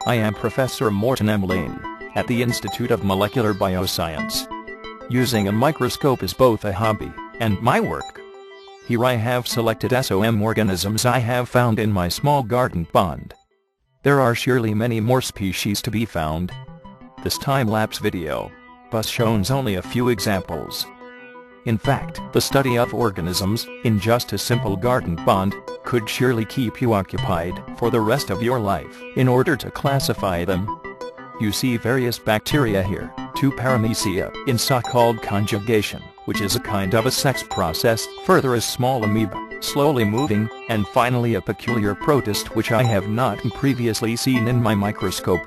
I am Professor Morten M. Lane, at the Institute of Molecular Bioscience. Using a microscope is both a hobby and my work. Here I have selected SOM organisms I have found in my small garden pond. There are surely many more species to be found. This time-lapse video bus shows only a few examples. In fact, the study of organisms in just a simple garden pond could surely keep you occupied for the rest of your life in order to classify them. You see various bacteria here, 2 paramecia in so-called conjugation, which is a kind of a sex process, further a small amoeba, slowly moving, and finally a peculiar protist which I have not previously seen in my microscope.